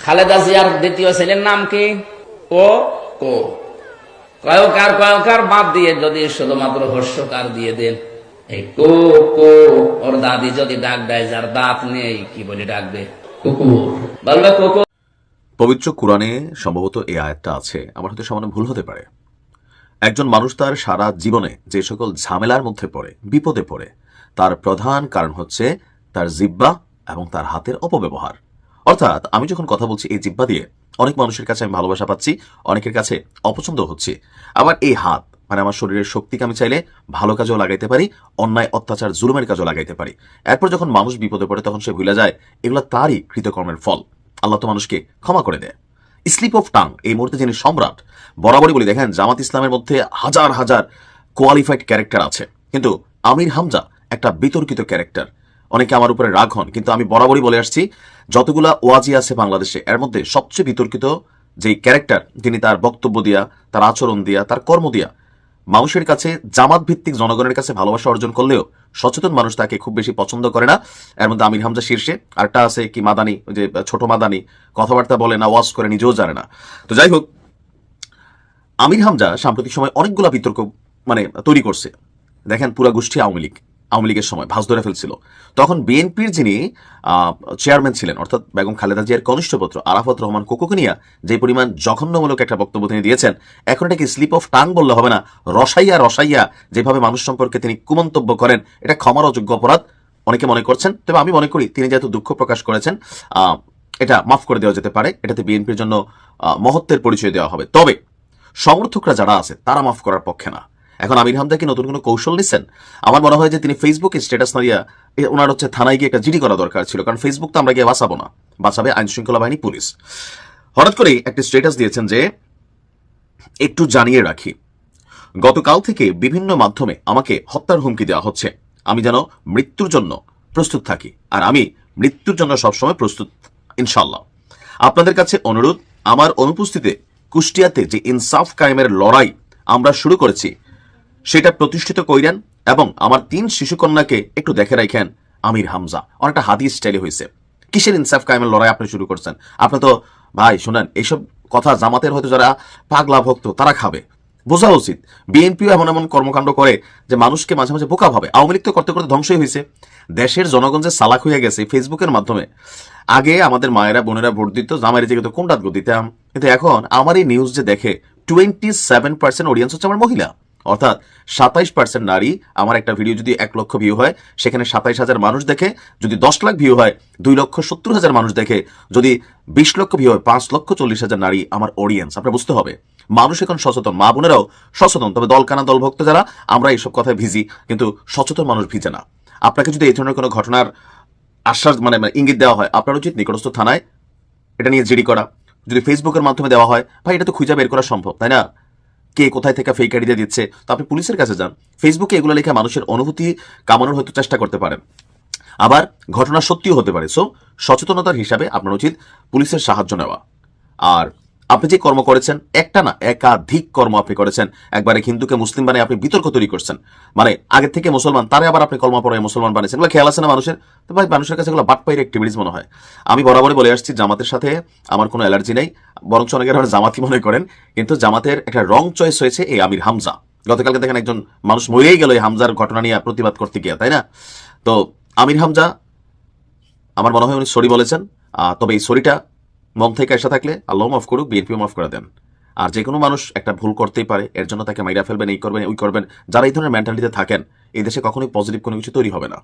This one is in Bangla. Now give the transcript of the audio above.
খালেদা জিয়ার দ্বিতীয় ছেলের নাম কি? ও কো কয়কার বাদ দিয়ে যদি শুধুমাত্র হর্ষকার দিয়ে দেন, এই কো কো, ওর দাদি যদি ডাক দেয় যার দাঁত নেই, কি বলে ডাকবে? কুকুর বলবে কুকুর। পবিত্র কোরআনে সম্ভবত এই আয়াতটা আছে, আমার হয়তো সামান্য ভুল হতে পারে। একজন মানুষ তার সারা জীবনে যে সকল ঝামেলার মধ্যে পড়ে, বিপদে পড়ে, তার প্রধান কারণ হচ্ছে তার জিহ্বা এবং তার হাতের অপব্যবহার। অর্থাৎ আমি যখন কথা বলছি এই জিহ্বা দিয়ে, অনেক মানুষের কাছে আমি ভালোবাসা পাচ্ছি, অনেকের কাছে অপছন্দ হচ্ছে। আবার এই হাত মানে আমার শরীরের শক্তিকে আমি চাইলে ভালো কাজেও লাগাইতে পারি, অন্যায় অত্যাচার জুলুমের কাজেও লাগাইতে পারি। এরপর যখন মানুষ বিপদে পড়ে তখন সে ভুলে যায় এগুলো তারই কৃতকর্মের ফল। আল্লাহ তো মানুষকে ক্ষমা করে দেয়। স্লিপ অফ টাং এই মুহূর্তে যিনি সম্রাট, বরাবরই বলি, দেখেন জামাত ইসলামের মধ্যে হাজার হাজার কোয়ালিফাইড ক্যারেক্টার আছে, কিন্তু আমির হামজা একটা বিতর্কিত ক্যারেক্টার। অনেকে আমার উপরে রাগ হন, কিন্তু আমি বরাবরই বলে আসছি যতগুলা ওয়াজি আছে বাংলাদেশে, এর মধ্যে সবচেয়ে বিতর্কিত যেই ক্যারেক্টার, তিনি তার বক্তব্য দিয়া, তার আচরণ দিয়া, তার কর্ম দিয়া মানুষের কাছে, জামাত ভিত্তিক জনগণের কাছে ভালোবাসা অর্জন করলেও সচেতন মানুষ তাকে খুব বেশি পছন্দ করে না। এর মধ্যে আমির হামজা শীর্ষে, আরটা আছে কি মাদানি, যে ছোট মাদানি, কথাবার্তা বলে না, ওয়াজ করে, নিজেও জানে না। তো যাই হোক, আমির হামজা সাম্প্রতিক সময় অনেকগুলা বিতর্ক তৈরি করছে। দেখেন পুরা গোষ্ঠী আওয়ামী লীগের সময় ভাঁজ ধরে ফেলছিল। তখন বিএনপির যিনি চেয়ারম্যান ছিলেন, অর্থাৎ বেগম খালেদা জিয়ার কনিষ্ঠ পুত্র আরাফাত রহমান কোকোকে নিয়ে যে পরিমাণ জঘন্যমূলক একটা বক্তব্য তিনি দিয়েছেন, এখন এটাকে স্লিপ অফ টাং বললে হবে না, রসাইয়া যেভাবে মানুষ সম্পর্কে তিনি কুমন্তব্য করেন, এটা ক্ষমার অযোগ্য অপরাধ অনেকে মনে করছেন। তবে আমি মনে করি তিনি যেহেতু দুঃখ প্রকাশ করেছেন, এটা মাফ করে দেওয়া যেতে পারে। এটাতে বিএনপির জন্য মহত্বের পরিচয় দেওয়া হবে। তবে সমর্থকরা যারা আছে তারা মাফ করার পক্ষে না। এখন আমির হামজা কি নতুন কোনো কৌশল নিচ্ছেন? আমার মনে হয় যে তিনি ফেসবুকে স্ট্যাটাস না দিয়া ওনার থানায় গিয়ে একটা জিডি করা দরকার ছিল, কারণ ফেসবুক তো আমরা গিয়ে বাঁচাবো না, বাঁচাবে আইন শৃঙ্খলা বাহিনী, পুলিশ। হঠাৎ করে একটা স্ট্যাটাস দিয়েছেন যে একটু জানিয়ে রাখি, গতকাল থেকে বিভিন্ন মাধ্যমে আমাকে হত্যার হুমকি দেওয়া হচ্ছে, আমি যেন মৃত্যুর জন্য প্রস্তুত থাকি, আর আমি মৃত্যুর জন্য সবসময় প্রস্তুত ইনশাল্লাহ। আপনাদের কাছে অনুরোধ, আমার অনুপস্থিতিতে কুষ্টিয়াতে যে ইনসাফ কায়েমের লড়াই আমরা শুরু করেছি সেটা প্রতিষ্ঠিত কইরেন এবং আমার 3 শিশুকন্যাকে একটু দেখে রাখেন। আমির হামজা অনেকটা হাদিস স্টাইলে হয়েছে। কিসের ইনসাফ কায়েমের লড়াই আপনি শুরু করছেন? আপনি তো ভাই শুনেন, এইসব কথা জামাতের হয়তো যারা পাগলা ভক্ত তারা খাবে, বোঝা উচিত। বিএনপিও এমন এমন কর্মকাণ্ড করে যে মানুষকে মাঝে মাঝে বোকা ভাবে। আওয়ামী লীগ তো করতে করতে ধ্বংসই হয়েছে। দেশের জনগণ যে সালাক হয়ে গেছে ফেসবুকের মাধ্যমে। আগে আমাদের মায়েরা বোনেরা ভোট দিত, জামাইয়ের জায়গায় তো কোনটা দিতাম, কিন্তু এখন আমার এই নিউজ যে দেখে 27% অডিয়েন্স হচ্ছে আমার মহিলা, অর্থাৎ 27% নারী। আমার একটা ভিডিও যদি 1 লক্ষ ভিউ হয়, সেখানে 27,000 মানুষ দেখে। যদি 10 লাখ ভিউ হয়, 2,70,000 মানুষ দেখে। যদি 20 লক্ষ ভিউ হয়, 5,40,000 নারী আমার অডিয়েন্স। আপনার বুঝতে হবে মানুষ এখন সচেতন, মা বোনেরাও সচেতন। তবে দলকানা দলভক্ত যারা, আমরা এইসব কথায় ভিজি, কিন্তু সচেতন মানুষ ভিজে না। আপনাকে যদি এই ধরনের কোনো ঘটনার আশ্বাস ইঙ্গিত দেওয়া হয়, আপনার উচিত নিকটস্থ থানায় এটা নিয়ে জিডি করা। যদি ফেসবুকের মাধ্যমে দেওয়া হয়, ভাই এটা তো খুঁজে বের করা সম্ভব, তাই না? কে কোথায় থেকে ফেক আইডি দিচ্ছে, তো আপনি পুলিশের কাছে যান। ফেসবুকে এগুলো লেখা মানুষের অনুভূতি কামানোর হয়তো চেষ্টা করতে পারেন, আবার ঘটনা সত্যিও হতে পারে। সো সচেতনতার হিসাবে আপনার উচিত পুলিশের সাহায্য নেওয়া। আর আপনি যে কর্ম করেছেন, একটা না একাধিক কর্ম আপনি করেছেন। একবারে হিন্দুকে মুসলিম বানিয়ে আপনি বিতর্ক তৈরি করছেন, আগের থেকে মুসলমান, তারে আবার আপনি কলমা পড়ে মুসলমান বানিয়েছেন। এগুলো খেয়াল আছে না মানুষের? তো ভাই মানুষের কাছে এগুলো বাটপাইয়ের অ্যাক্টিভিটিস মনে হয়। আমি বরাবরই বলে আসছি জামাতের সাথে আমার কোনো অ্যালার্জি নেই, বরঞ্চ অনেকের আমার জামাতি মনে করেন, কিন্তু জামাতের একটা রং চয়েস হয়েছে এই আমির হামজা। গতকালকে দেখেন একজন মানুষ মরেই গেল এই হামজার ঘটনা নিয়ে প্রতিবাদ করতে গিয়ে, তাই না? তো আমির হামজা আমার মনে হয় উনি সরি বলেছেন। তবে এই সরিটা মন থেকে এসে থাকলে আল্লাহ মাফ করুক, বিএনপিও মাফ করে দেন। আর যে কোনো মানুষ একটা ভুল করতেই পারে, এর জন্য তাকে মাইরা ফেলবেন, এই করবেন, ওই করবেন। যারা এই ধরনের মেন্টালিটিতে থাকেন, এই দেশে কখনোই পজিটিভ কোনো কিছু তৈরি হবে না।